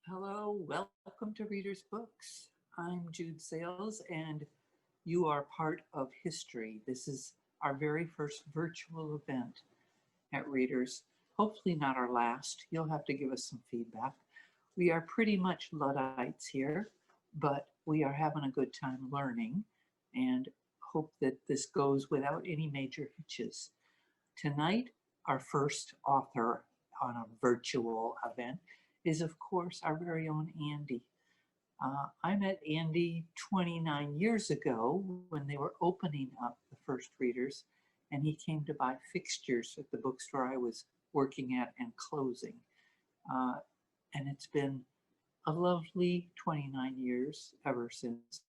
Hello, welcome to Readers Books. I'm Jude Sales, and you are part of history. This is our very first virtual event at Readers. Hopefully not our last. You'll have to give us some feedback. We are pretty much Luddites here, but we are having a good time learning and hope that this goes without any major hitches. Tonight, our first author on a virtual event is, of course, our very own Andy. I met Andy 29 years ago when they were opening up the first Readers, and he came to buy fixtures at the bookstore I was working at and closing. And it's been a lovely 29 years ever since.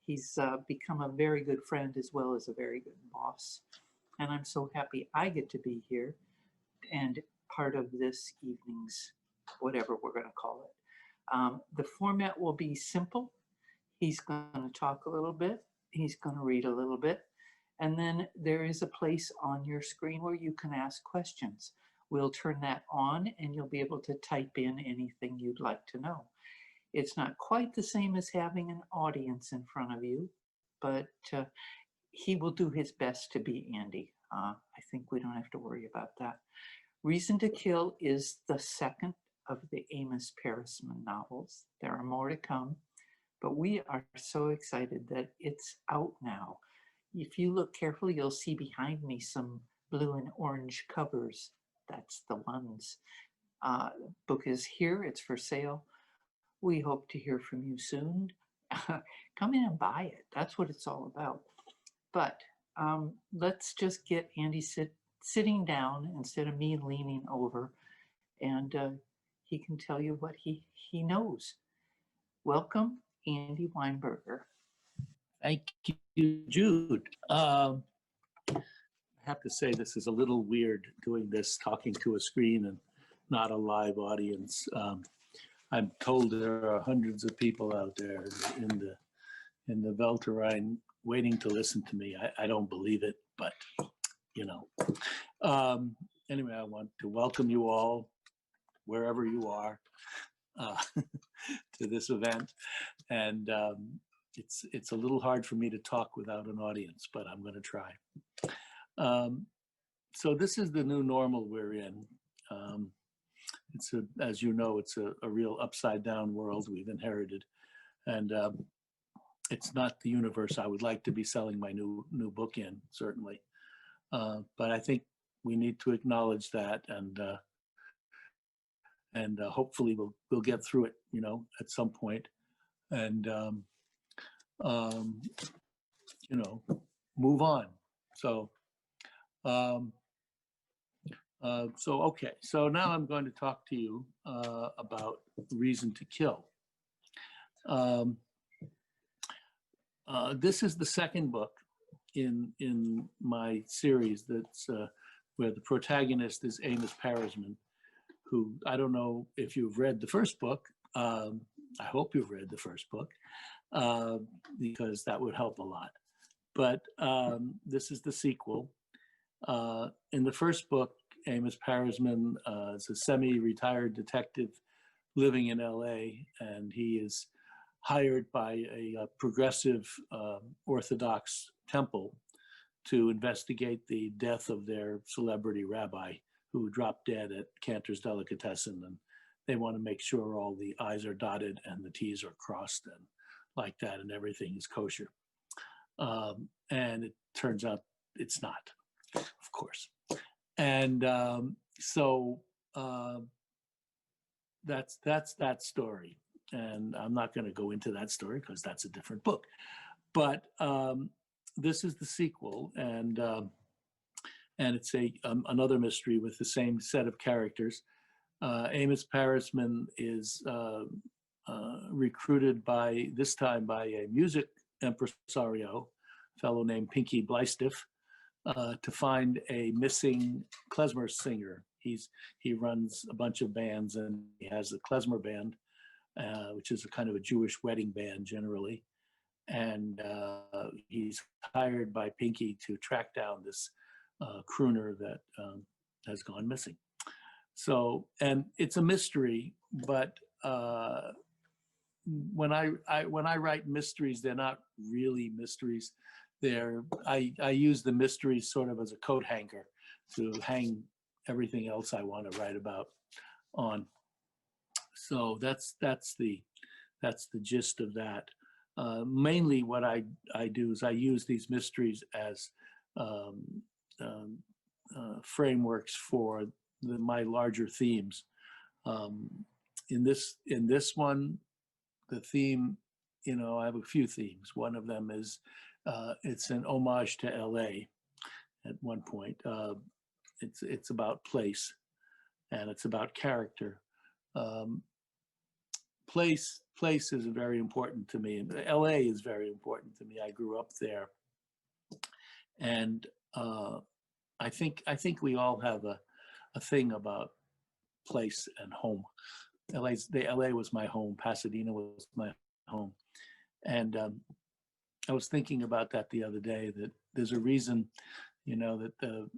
He's become a very good friend as well as a very good boss. And I'm so happy I get to be here and part of this evening's whatever we're going to call it. The format will be simple. He's going to talk a little bit. He's going to read a little bit. And then there is a place on your screen where you can ask questions. We'll turn that on and you'll be able to type in anything you'd like to know. It's not quite the same as having an audience in front of you, but he will do his best to be Andy. I think we don't have to worry about that. Reason to Kill is the second of the Amos Parrisman novels. There are more to come, but we are so excited that it's out now. If you look carefully, you'll see behind me some blue and orange covers. That's the ones. The book is here, it's for sale. We hope to hear from you soon. Come in and buy it. That's what it's all about. But let's just get Andy sitting down instead of me leaning over, and he can tell you what he knows. Welcome, Andy Weinberger. Thank you, Jude. I have to say this is a little weird doing this, talking to a screen and not a live audience. I'm told there are hundreds of people out there in the Welterrhein waiting to listen to me. I don't believe it, but you know. Anyway, I want to welcome you all, wherever you are, to this event. And it's a little hard for me to talk without an audience, but I'm going to try. So this is the new normal we're in. As you know, it's a real upside down world we've inherited. And it's not the universe I would like to be selling my new book in, certainly. But I think we need to acknowledge that, and hopefully we'll get through it, at some point, and move on. So okay. So now I'm going to talk to you about Reason to Kill. This is the second book in my series that's where the protagonist is Amos Parrisman, who, I don't know if you've read the first book. I hope you've read the first book, because that would help a lot. But this is the sequel. In the first book, Amos Parrisman is a semi-retired detective living in LA, and he is hired by a progressive Orthodox temple to investigate the death of their celebrity rabbi who dropped dead at Cantor's Delicatessen, and they want to make sure all the I's are dotted and the T's are crossed and like that, and everything is kosher. And it turns out it's not, of course. And so that's that story. And I'm not going to go into that story because that's a different book. But this is the sequel, and it's another mystery with the same set of characters. Amos Parrisman is recruited this time by a music impresario, a fellow named Pinky Blystiff, to find a missing klezmer singer. He runs a bunch of bands, and he has a klezmer band, which is a kind of a Jewish wedding band generally. And he's hired by Pinky to track down this crooner that has gone missing. So, and it's a mystery, but when I write mysteries, they're not really mysteries. I use the mysteries sort of as a coat hanger to hang everything else I want to write about on. So that's the gist of that. Mainly, what I do is I use these mysteries as um, frameworks for my larger themes. Um, in this one, the theme, I have a few themes. One of them is it's an homage to L.A. At one point. It's about place, and it's about character. Um, place is very important to me, and LA is very important to me. I grew up there, and I think we all have a thing about place and home. LA was my home. Pasadena was my home, and I was thinking about that the other day. That there's a reason, that the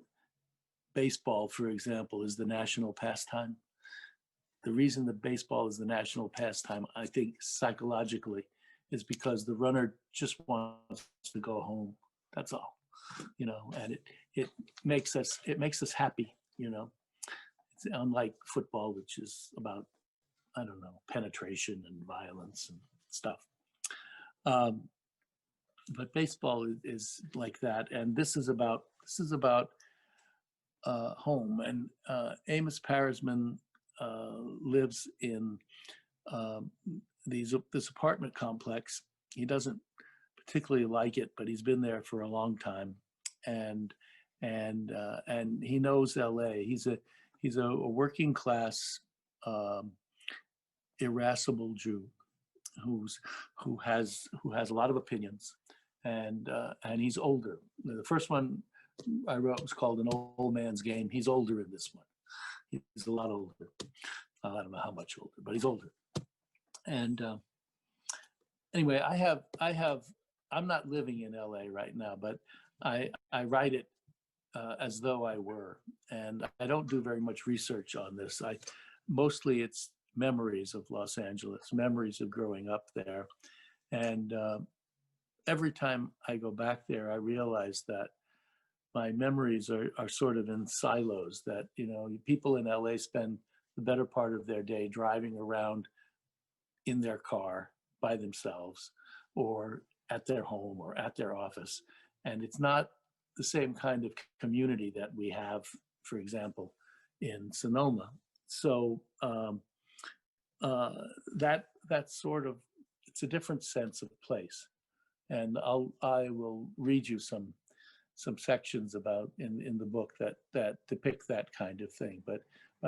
baseball, for example, is the national pastime. The reason that baseball is the national pastime, I think, psychologically, is because the runner just wants to go home. That's all, and it makes us happy. It's unlike football, which is about, I don't know, penetration and violence and stuff. But baseball is like that, and this is about home. And Amos Parisman lives in this apartment complex. He doesn't particularly like it, but he's been there for a long time, and he knows L.A. He's a working class, irascible Jew who has a lot of opinions, and he's older. The first one I wrote was called An Old Man's Game. He's older in this one. He's a lot older. I don't know how much older, but he's older. And anyway, I'm not living in LA right now, but I write it as though I were. And I don't do very much research on this. Mostly it's memories of Los Angeles, memories of growing up there. And every time I go back there, I realize that my memories are sort of in silos, that, people in LA spend the better part of their day driving around in their car by themselves, or at their home or at their office. And it's not the same kind of community that we have, for example, in Sonoma. So that's sort of, it's a different sense of place. And I will read you some sections about in the book that depict that kind of thing. But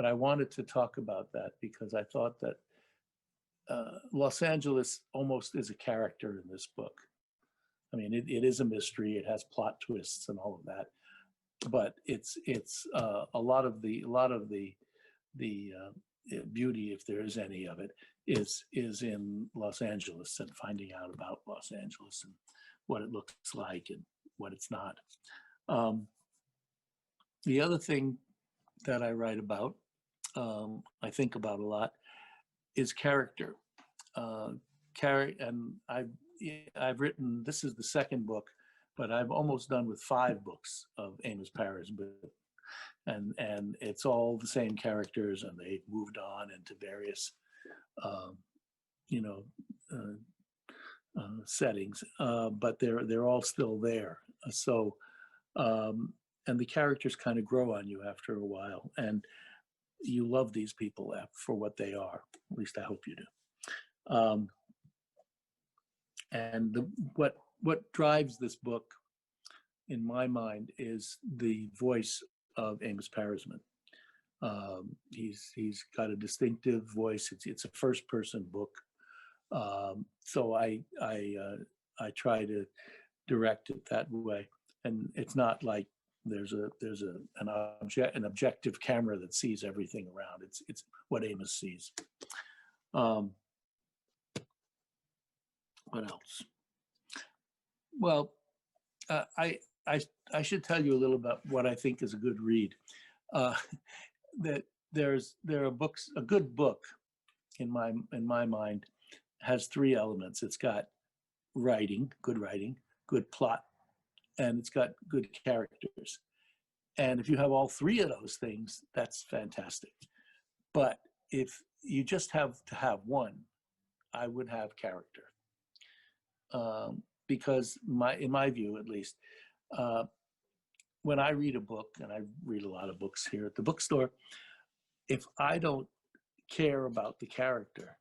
I wanted to talk about that because I thought that Los Angeles almost is a character in this book. I mean, it is a mystery. It has plot twists and all of that, but it's a lot of the beauty, if there is any of it, is in Los Angeles, and finding out about Los Angeles and what it looks like and what it's not. The other thing that I write about, I think about a lot, is character. And I've written, this is the second book, but I'm almost done with 5 books of Amos Parisman, and it's all the same characters, and they moved on into various, settings, but they're all still there. So, and the characters kind of grow on you after a while, and you love these people for what they are. At least I hope you do. And what drives this book, in my mind, is the voice of Amos Parisman. He's got a distinctive voice. It's a first-person book, so I try to direct it that way. And it's not like there's an objective camera that sees everything around. It's what Amos sees. What else? Well, I should tell you a little about what I think is a good read. That there are books. A good book in my mind, has three elements. It's got writing, good plot, and it's got good characters. And if you have all three of those things, that's fantastic. But if you just have to have one, I would have character. Because in my view, at least, when I read a book, and I read a lot of books here at the bookstore, if I don't care about the character,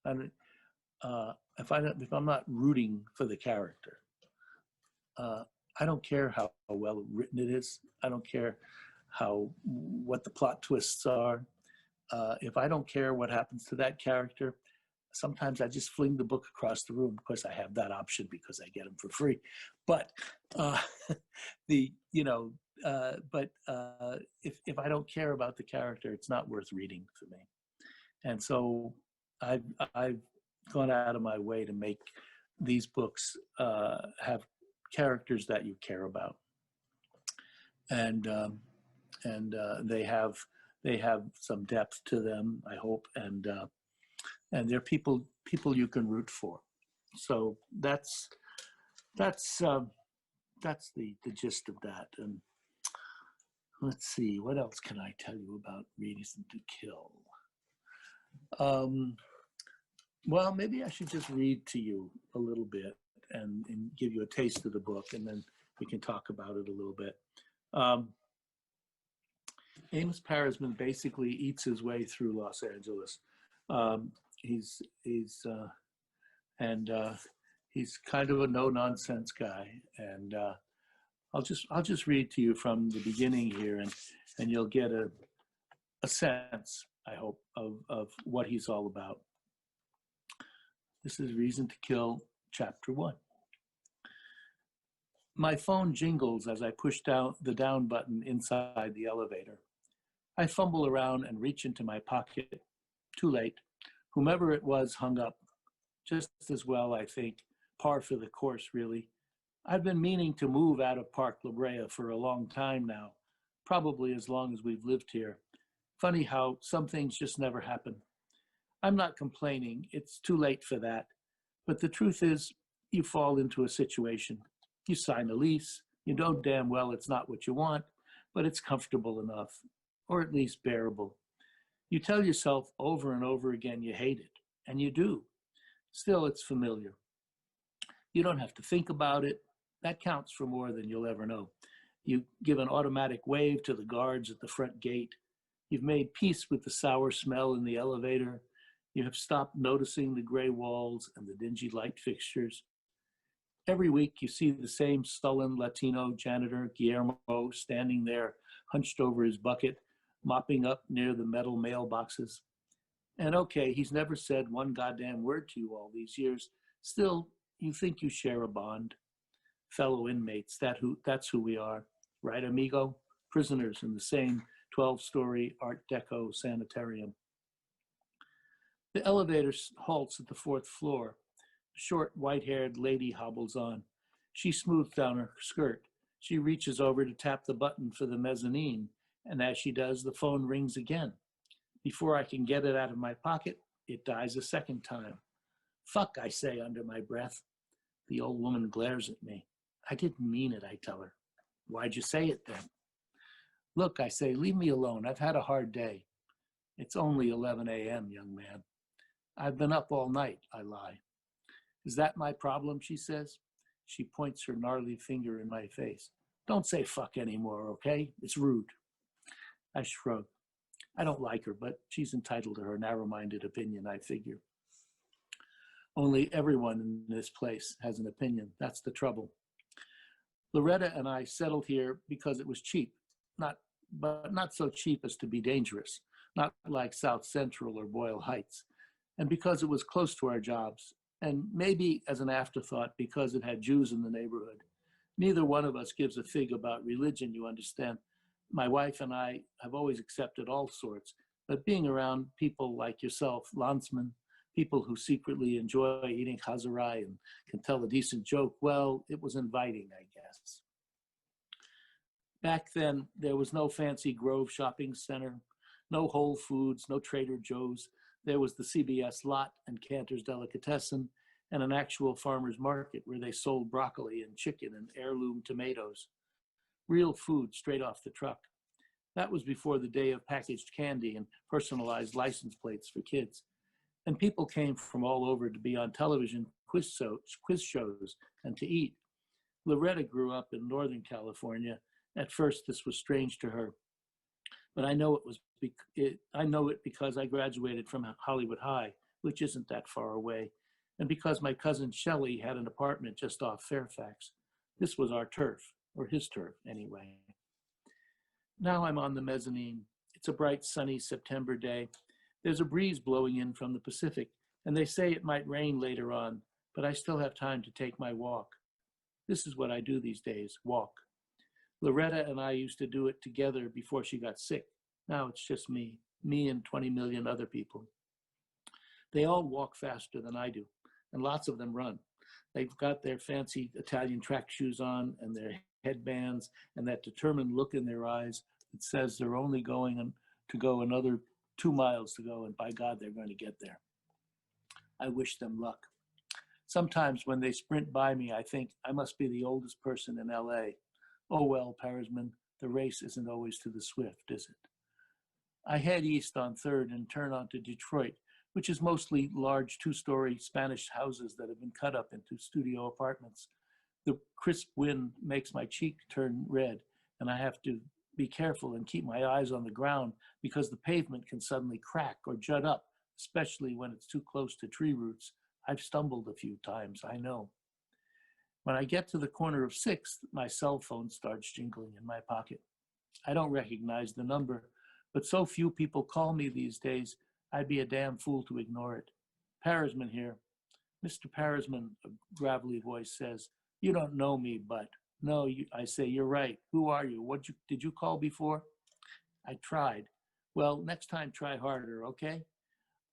if I'm not rooting for the character, I don't care how well written it is. I don't care what the plot twists are. If I don't care what happens to that character, sometimes I just fling the book across the room. Of course, I have that option because I get them for free. But if I don't care about the character, it's not worth reading for me. And so I've gone out of my way to make these books have characters that you care about, and they have some depth to them, I hope, and they're people you can root for. So that's the gist of that. And let's see, what else can I tell you about Reason to Kill? Well, maybe I should just read to you a little bit and give you a taste of the book, and then we can talk about it a little bit. Amos Parasman basically eats his way through Los Angeles. He's kind of a no-nonsense guy, and I'll just read to you from the beginning here, and you'll get a sense, I hope, of what he's all about. This is Reason to Kill, Chapter 1. My phone jingles as I push down the down button inside the elevator. I fumble around and reach into my pocket. Too late. Whomever it was hung up. Just as well, I think. Par for the course, really. I've been meaning to move out of Park La Brea for a long time now. Probably as long as we've lived here. Funny how some things just never happen. I'm not complaining. It's too late for that. But the truth is, you fall into a situation. You sign a lease. You know damn well it's not what you want, but it's comfortable enough, or at least bearable. You tell yourself over and over again you hate it, and you do. Still, it's familiar. You don't have to think about it. That counts for more than you'll ever know. You give an automatic wave to the guards at the front gate. You've made peace with the sour smell in the elevator. You have stopped noticing the gray walls and the dingy light fixtures. Every week you see the same sullen Latino janitor, Guillermo, standing there, hunched over his bucket, mopping up near the metal mailboxes. And okay, he's never said one goddamn word to you all these years. Still, you think you share a bond. Fellow inmates, that's who we are. Right, amigo? Prisoners in the same 12-story Art Deco sanitarium. The elevator halts at the 4th floor. A short, white-haired lady hobbles on. She smooths down her skirt. She reaches over to tap the button for the mezzanine, and as she does, the phone rings again. Before I can get it out of my pocket, it dies a second time. Fuck, I say under my breath. The old woman glares at me. I didn't mean it, I tell her. Why'd you say it then? Look, I say, leave me alone. I've had a hard day. It's only 11 a.m., young man. I've been up all night, I lie. Is that my problem, she says. She points her gnarly finger in my face. Don't say fuck anymore, okay? It's rude. I shrug. I don't like her, but she's entitled to her narrow-minded opinion, I figure. Only everyone in this place has an opinion. That's the trouble. Loretta and I settled here because it was cheap, but not so cheap as to be dangerous, not like South Central or Boyle Heights, and because it was close to our jobs, and maybe as an afterthought because it had Jews in the neighborhood. Neither one of us gives a fig about religion, you understand. My wife and I have always accepted all sorts, but being around people like yourself, landsmen, people who secretly enjoy eating chazarai and can tell a decent joke, well, it was inviting, I guess. Back then, there was no fancy Grove shopping center, no Whole Foods, no Trader Joe's, There was the CBS lot and Cantor's Delicatessen and an actual farmer's market where they sold broccoli and chicken and heirloom tomatoes. Real food straight off the truck. That was before the day of packaged candy and personalized license plates for kids. And people came from all over to be on television quiz shows and to eat. Loretta grew up in Northern California. At first, this was strange to her, but I know it because I graduated from Hollywood High, which isn't that far away, and because my cousin Shelley had an apartment just off Fairfax. This was our turf, or his turf anyway. Now I'm on the mezzanine. It's a bright, sunny September day. There's a breeze blowing in from the Pacific, and they say it might rain later on, but I still have time to take my walk. This is what I do these days, walk. Loretta and I used to do it together before she got sick. Now it's just me and 20 million other people. They all walk faster than I do, and lots of them run. They've got their fancy Italian track shoes on and their headbands and that determined look in their eyes that says they're only going to go another 2 miles to go, and by God, they're going to get there. I wish them luck. Sometimes when they sprint by me, I think I must be the oldest person in LA. Oh well, Parisman, the race isn't always to the swift, is it? I head east on 3rd and turn onto Detroit, which is mostly large 2-story Spanish houses that have been cut up into studio apartments. The crisp wind makes my cheek turn red, and I have to be careful and keep my eyes on the ground because the pavement can suddenly crack or jut up, especially when it's too close to tree roots. I've stumbled a few times, I know. When I get to the corner of 6th, my cell phone starts jingling in my pocket. I don't recognize the number, but so few people call me these days, I'd be a damn fool to ignore it. Parisman here. Mr. Parisman, a gravelly voice says, you don't know me, but no, I say, you're right. Who are you? Did you call before? I tried. Well, next time try harder, okay?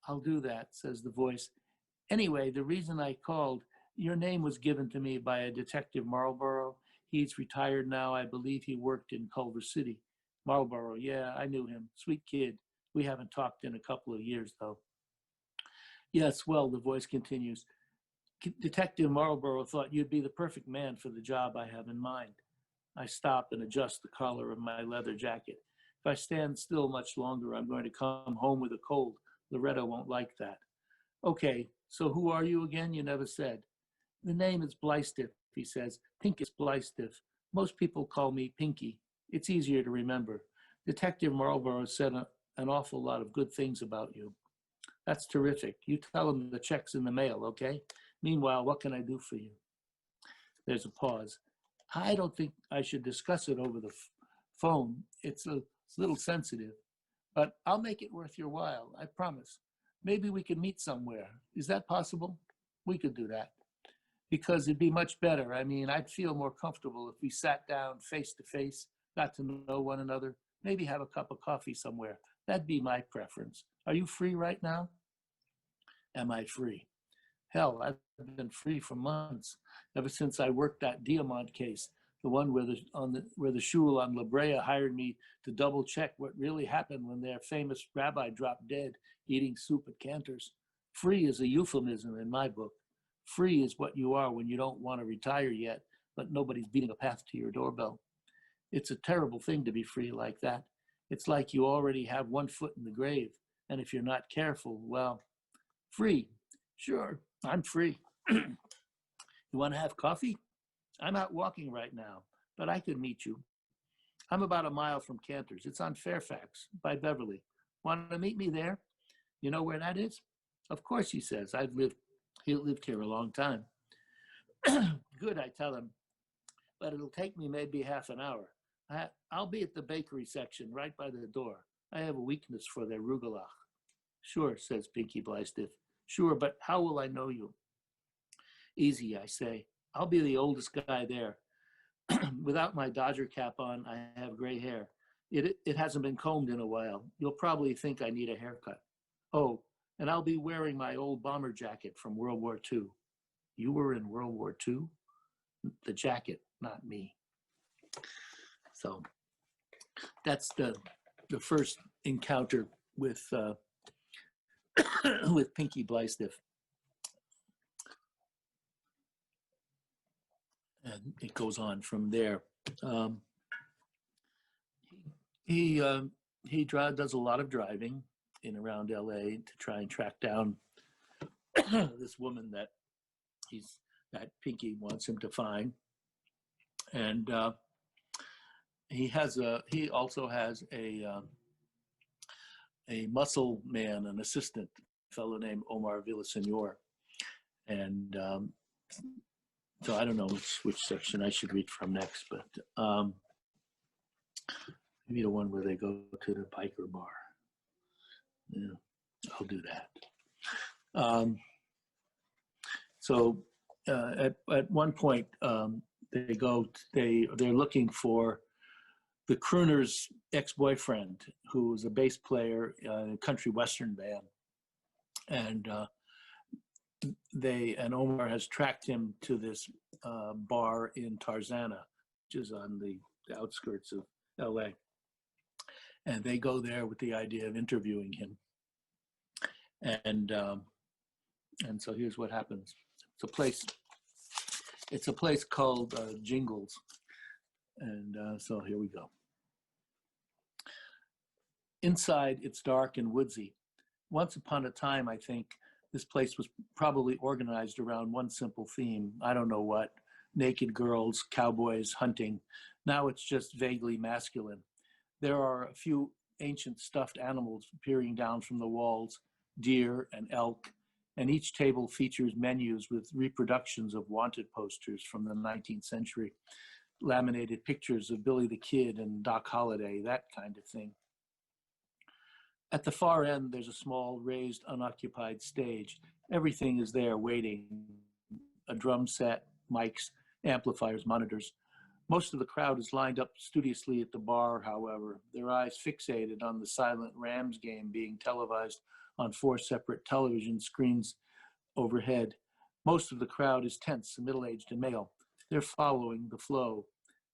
I'll do that, says the voice. Anyway, the reason I called, your name was given to me by a Detective Marlborough. He's retired now. I believe he worked in Culver City. Marlborough, yeah, I knew him. Sweet kid. We haven't talked in a couple of years, though. Yes, well, the voice continues. Detective Marlborough thought you'd be the perfect man for the job I have in mind. I stop and adjust the collar of my leather jacket. If I stand still much longer, I'm going to come home with a cold. Loretta won't like that. Okay, so who are you again? You never said. The name is Blystiff, he says. Pinkus Blystiff. Most people call me Pinky. It's easier to remember. Detective Marlborough said an awful lot of good things about you. That's terrific. You tell him the check's in the mail, okay? Meanwhile, what can I do for you? There's a pause. I don't think I should discuss it over the phone. It's a little sensitive, but I'll make it worth your while, I promise. Maybe we can meet somewhere. Is that possible? We could do that. Because it'd be much better. I mean, I'd feel more comfortable if we sat down face to face, got to know one another, maybe have a cup of coffee somewhere. That'd be my preference. Are you free right now? Am I free? Hell, I've been free for months, ever since I worked that Diamant case, the one where the shul on La Brea hired me to double check what really happened when their famous rabbi dropped dead eating soup at Cantor's. Free is a euphemism in my book. Free is what you are when you don't want to retire yet, but nobody's beating a path to your doorbell. It's a terrible thing to be free like that. It's like you already have one foot in the grave, and if you're not careful, well, free. Sure, I'm free. You want to have coffee? I'm out walking right now, but I could meet you. I'm about a mile from Cantor's. It's on Fairfax, by Beverly. Want to meet me there? You know where that is? Of course, he says. He lived here a long time. Good, I tell him, but it'll take me maybe half an hour. I'll be at the bakery section right by the door. I have a weakness for their rugelach. Sure, says Pinky Blystiff. Sure, but how will I know you? Easy, I say. I'll be the oldest guy there. Without my Dodger cap on, I have gray hair. It hasn't been combed in a while. You'll probably think I need a haircut. Oh, and I'll be wearing my old bomber jacket from World War II. You were in World War II? The jacket, not me. So that's the first encounter with with Pinky Blystiff. And it goes on from there. He does a lot of driving in around LA to try and track down this woman that Pinky wants him to find. And he also has a muscle man, an assistant, fellow named Omar Villasenor. And so I don't know which section I should read from next, but maybe the one where they go to the biker bar. Yeah, I'll do that. So at one point, they're looking for the crooner's ex-boyfriend, who was a bass player in a country western band, and Omar has tracked him to this bar in Tarzana, which is on the outskirts of LA. And they go there with the idea of interviewing him. And so here's what happens. It's a place called Jingles. And so here we go. Inside, it's dark and woodsy. Once upon a time, I think, this place was probably organized around one simple theme. I don't know what, naked girls, cowboys, hunting. Now it's just vaguely masculine. There are a few ancient stuffed animals peering down from the walls, deer and elk, and each table features menus with reproductions of wanted posters from the 19th century, laminated pictures of Billy the Kid and Doc Holliday, that kind of thing. At the far end, there's a small raised unoccupied stage. Everything is there waiting. A drum set, mics, amplifiers, monitors. Most of the crowd is lined up studiously at the bar, however, their eyes fixated on the silent Rams game being televised on 4 separate television screens overhead. Most of the crowd is tense and middle-aged and male. They're following the flow.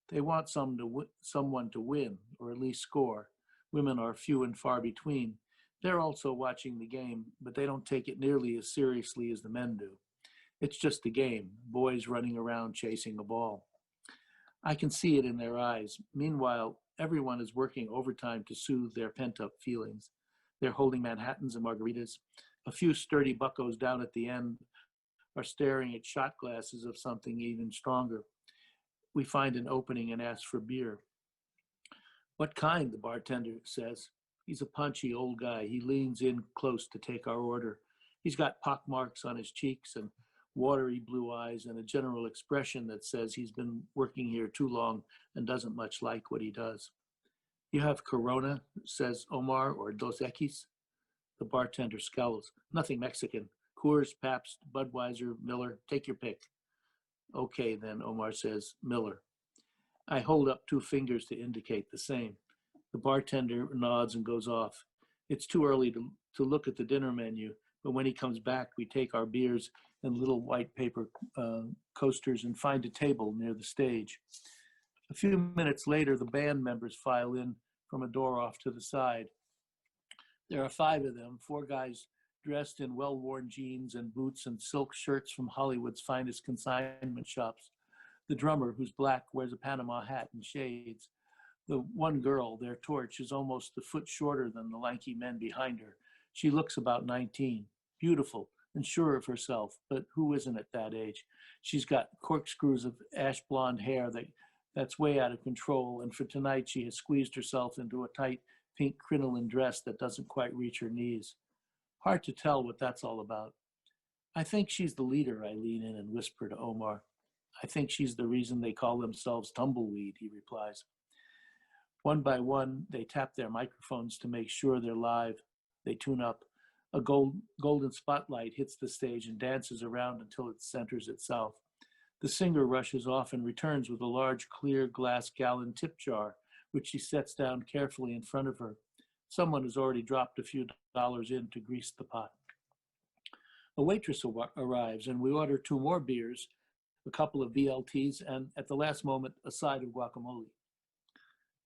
They want someone to win, or at least score. Women are few and far between. They're also watching the game, but they don't take it nearly as seriously as the men do. It's just a game, boys running around chasing a ball. I can see it in their eyes. Meanwhile, everyone is working overtime to soothe their pent-up feelings. They're holding Manhattans and margaritas. A few sturdy buccos down at the end are staring at shot glasses of something even stronger. We find an opening and ask for beer. What kind, the bartender says. He's a punchy old guy. He leans in close to take our order. He's got pockmarks on his cheeks and watery blue eyes and a general expression that says he's been working here too long and doesn't much like what he does. You have Corona, says Omar, or Dos Equis? The bartender scowls. Nothing Mexican. Coors, Pabst, Budweiser, Miller, take your pick. Okay, then, Omar says, Miller. I hold up 2 fingers to indicate the same. The bartender nods and goes off. It's too early to look at the dinner menu, but when he comes back, we take our beers and little white paper coasters and find a table near the stage. A few minutes later, the band members file in from a door off to the side. There are 5 of them, 4 guys dressed in well-worn jeans and boots and silk shirts from Hollywood's finest consignment shops. The drummer, who's black, wears a Panama hat and shades. The one girl, their torch, is almost a foot shorter than the lanky men behind her. She looks about 19, beautiful and sure of herself, but who isn't at that age? She's got corkscrews of ash blonde hair that's way out of control, and for tonight she has squeezed herself into a tight pink crinoline dress that doesn't quite reach her knees. Hard to tell what that's all about. I think she's the leader, I lean in and whisper to Omar. I think she's the reason they call themselves Tumbleweed, he replies. One by one, they tap their microphones to make sure they're live. They tune up. A golden spotlight hits the stage and dances around until it centers itself. The singer rushes off and returns with a large clear glass gallon tip jar, which she sets down carefully in front of her. Someone has already dropped a few dollars in to grease the pot. A waitress arrives and we order 2 more beers, a couple of BLTs, and at the last moment, a side of guacamole.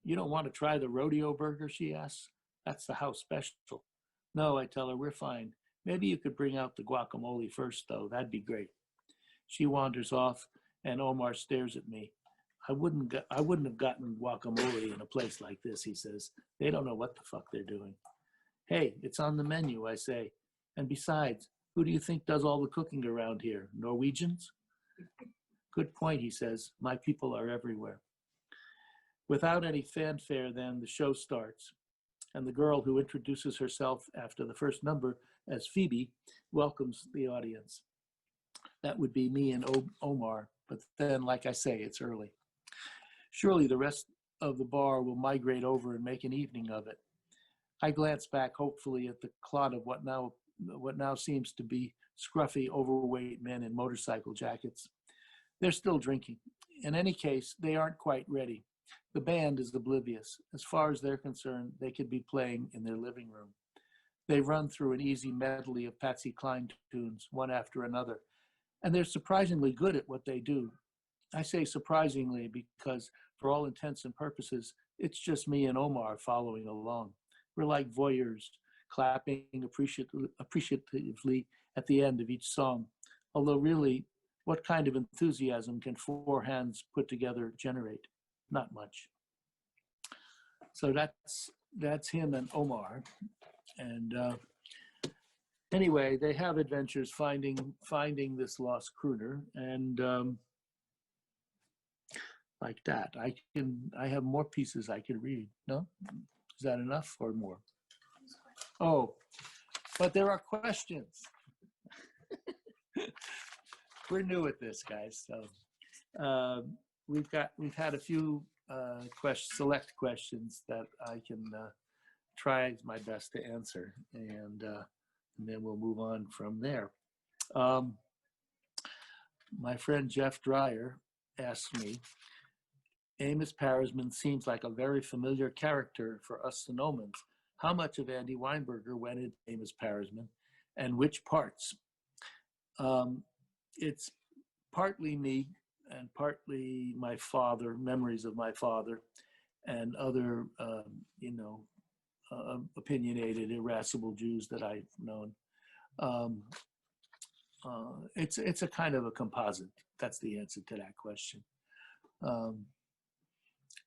You don't want to try the rodeo burger, she asks. That's the house special. No, I tell her, we're fine. Maybe you could bring out the guacamole first, though. That'd be great. She wanders off, and Omar stares at me. I wouldn't have gotten guacamole in a place like this, he says. They don't know what the fuck they're doing. Hey, it's on the menu, I say. And besides, who do you think does all the cooking around here? Norwegians? Good point, he says. My people are everywhere. Without any fanfare, then, the show starts, and the girl who introduces herself after the first number as Phoebe welcomes the audience. That would be me and Omar, but then, like I say, it's early. Surely the rest of the bar will migrate over and make an evening of it. I glance back hopefully at the clot of what now seems to be scruffy, overweight men in motorcycle jackets. They're still drinking. In any case, they aren't quite ready. The band is oblivious. As far as they're concerned, they could be playing in their living room. They run through an easy medley of Patsy Cline tunes, one after another, and they're surprisingly good at what they do. I say surprisingly because, for all intents and purposes, it's just me and Omar following along. We're like voyeurs, clapping appreciatively at the end of each song. Although really, what kind of enthusiasm can four hands put together generate? Not much. So that's him and Omar. And anyway, they have adventures finding this lost crooner, and like that. I have more pieces I could read. No? Is that enough or more? Oh, but there are questions. We're new at this, guys. So we've had a few select questions that I can try my best to answer, and then we'll move on from there. My friend Jeff Dreyer asked me, Amos Parasman seems like a very familiar character for us Sonomans. How much of Andy Weinberger went into Amos Parasman, and which parts? It's partly me and partly my father, memories of my father, and other, opinionated, irascible Jews that I've known. It's a kind of a composite. That's the answer to that question.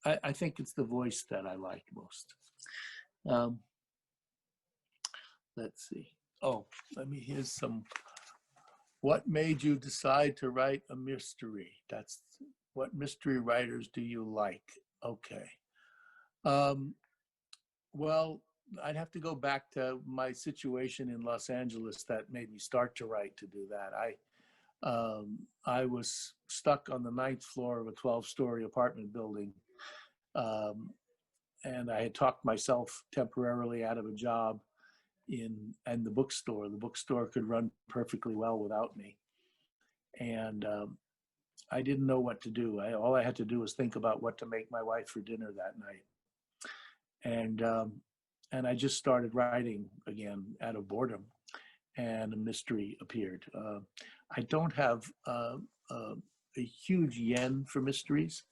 I think it's the voice that I like most. Let's see. Oh, here's some. What made you decide to write a mystery? That's what mystery writers do you like? Okay. Well, I'd have to go back to my situation in Los Angeles that made me start to write to do that. I was stuck on the 9th floor of a 12-story apartment building. And I had talked myself temporarily out of a job in the bookstore. The bookstore could run perfectly well without me. And I didn't know what to do. All I had to do was think about what to make my wife for dinner that night. And I just started writing again out of boredom, and a mystery appeared. I don't have a huge yen for mysteries.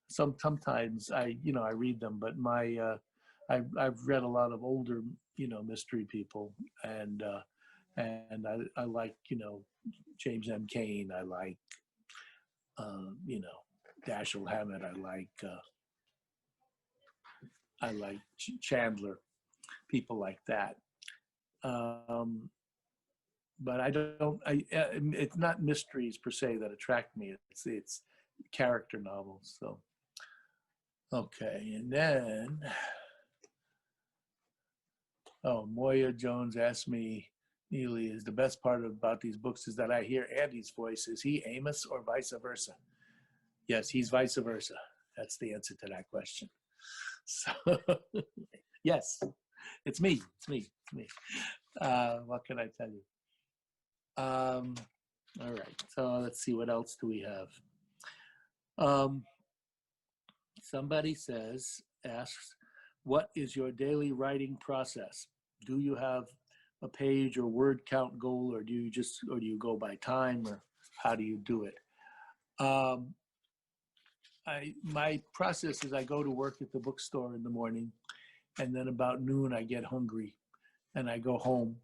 Sometimes I read them, but I've read a lot of older mystery people, and I like James M. Cain. I like Dashiell Hammett. I like Chandler, people like that. But it's not mysteries per se that attract me. It's character novels. So, okay. And then, Moya Jones asked me, Neely, is the best part about these books is that I hear Andy's voice. Is he Amos or vice versa? Yes, he's vice versa. That's the answer to that question. So, yes, it's me. What can I tell you? All right, so let's see, what else do we have? Somebody asks, what is your daily writing process? Do you have a page or word count goal, or do you go by time, or how do you do it? My process is I go to work at the bookstore in the morning, and then about noon I get hungry and I go home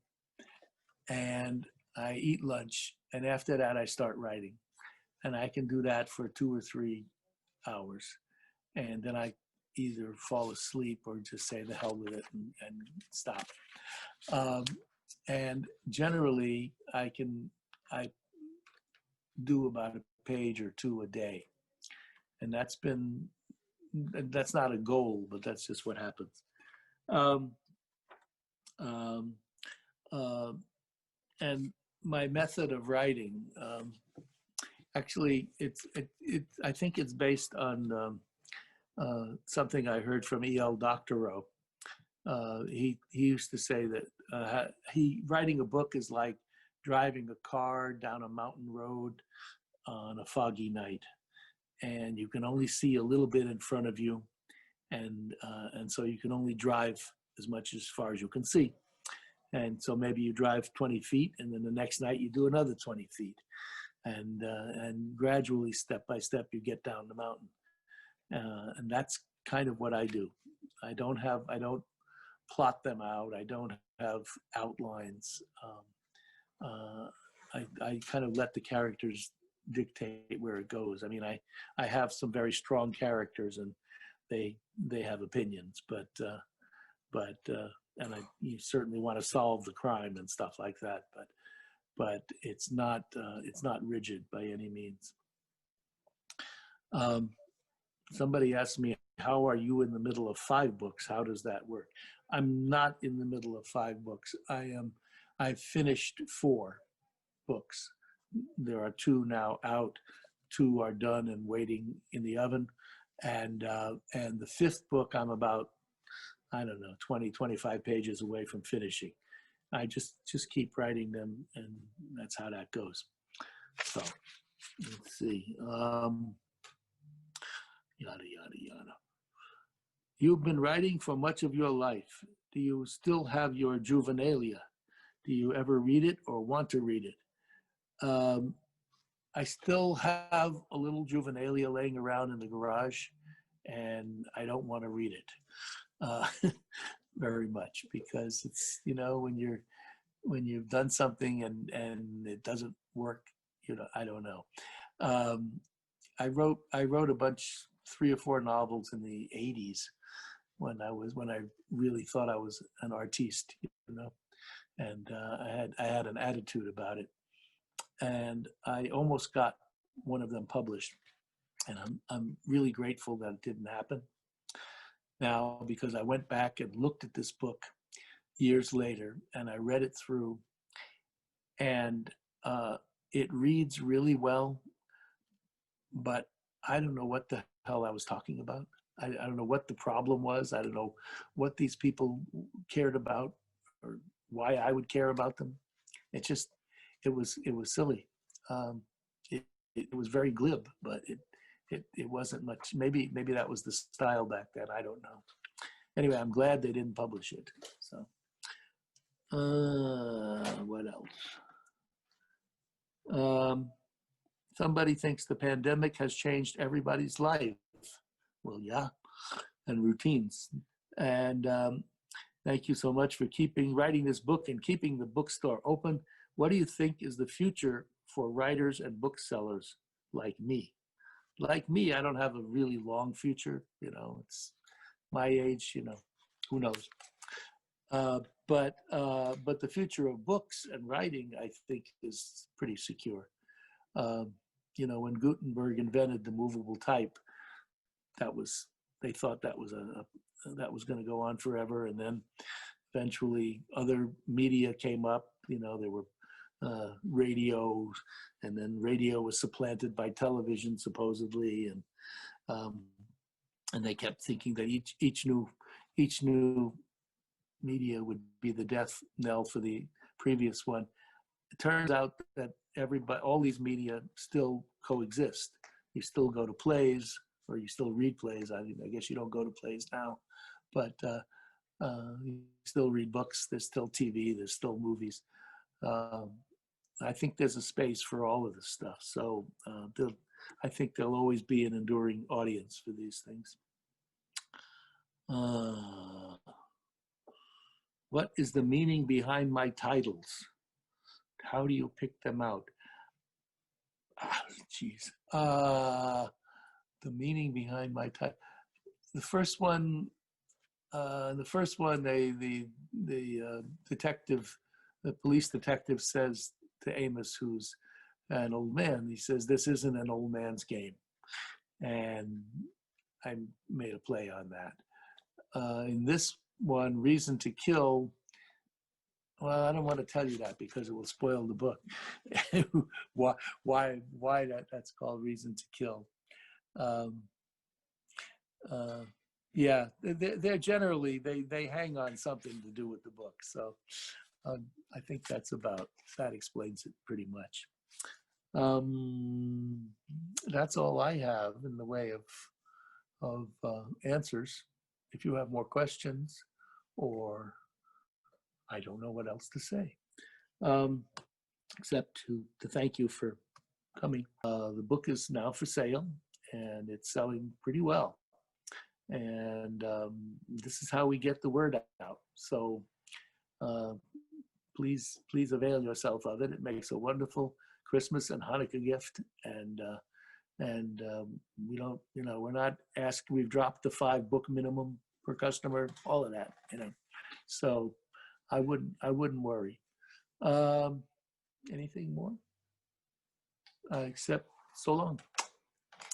and I eat lunch, and after that I start writing, and I can do that for 2 or 3 hours, and then I either fall asleep or just say the hell with it and stop. Um, and generally, I do about a page or two a day, and that's not a goal, but that's just what happens. Um, um, uh, and my method of writing, actually, I think it's based on something I heard from E.L. Doctorow. He used to say that writing a book is like driving a car down a mountain road on a foggy night, and you can only see a little bit in front of you, and so you can only drive as far as you can see. And so maybe you drive 20 feet, and then the next night you do another 20 feet, and gradually, step by step, you get down the mountain. And that's kind of what I do. I don't plot them out. I don't have outlines. I kind of let the characters dictate where it goes. I mean, I have some very strong characters, and they have opinions, but you certainly want to solve the crime and stuff like that, but it's not rigid by any means. Somebody asked me, how are you in the middle of 5 books? How does that work? I'm not in the middle of 5 books. I've finished 4 books. There are 2 now out. 2 are done and waiting in the oven. And the 5th book, I'm about, I don't know, 20, 25 pages away from finishing. I just keep writing them, and that's how that goes. So let's see. Yada, yada, yada. You've been writing for much of your life. Do you still have your juvenilia? Do you ever read it or want to read it? I still have a little juvenilia laying around in the garage, and I don't want to read it very much, because it's, when you've done something and it doesn't work, I don't know. I wrote a bunch, 3 or 4 novels in the 80s when I really thought I was an artiste, and I had an attitude about it, and I almost got one of them published, and I'm really grateful that it didn't happen now, because I went back and looked at this book years later, and I read it through, and it reads really well, but I don't know what the hell I was talking about. I don't know what the problem was. I don't know what these people cared about, or why I would care about them. It was silly. It was very glib, but it wasn't much. Maybe that was the style back then. I don't know. Anyway, I'm glad they didn't publish it. So, what else? Somebody thinks the pandemic has changed everybody's life. Well, yeah, and routines. And thank you so much for writing this book and keeping the bookstore open. What do you think is the future for writers and booksellers like me? Like me, I don't have a really long future. It's my age. Who knows? But the future of books and writing, I think, is pretty secure. When Gutenberg invented the movable type, they thought that was going to go on forever, and then eventually other media came up. There were radio, and then radio was supplanted by television, supposedly, and they kept thinking that each new media would be the death knell for the previous one. It turns out that all these media still coexist. You still go to plays, or you still read plays. I guess you don't go to plays now, but you still read books. There's still TV. There's still movies. I think there's a space for all of this stuff. So I think there'll always be an enduring audience for these things. What is the meaning behind my titles? How do you pick them out? Geez. The meaning behind my title. The first one, the detective, the police detective says to Amos, who's an old man, he says, "This isn't an old man's game," and I made a play on that. In this one, Reason to Kill. Well, I don't want to tell you that because it will spoil the book. why that's called Reason to Kill. Yeah, they're generally, they hang on something to do with the book. So I think that explains it pretty much. That's all I have in the way of answers. If you have more questions, or I don't know what else to say, except to thank you for coming. The book is now for sale, and it's selling pretty well. And this is how we get the word out. So please avail yourself of it. It makes a wonderful Christmas and Hanukkah gift. And we don't, we're not asked. We've dropped the 5 book minimum per customer. All of that, So I wouldn't worry. Anything more? Except so long.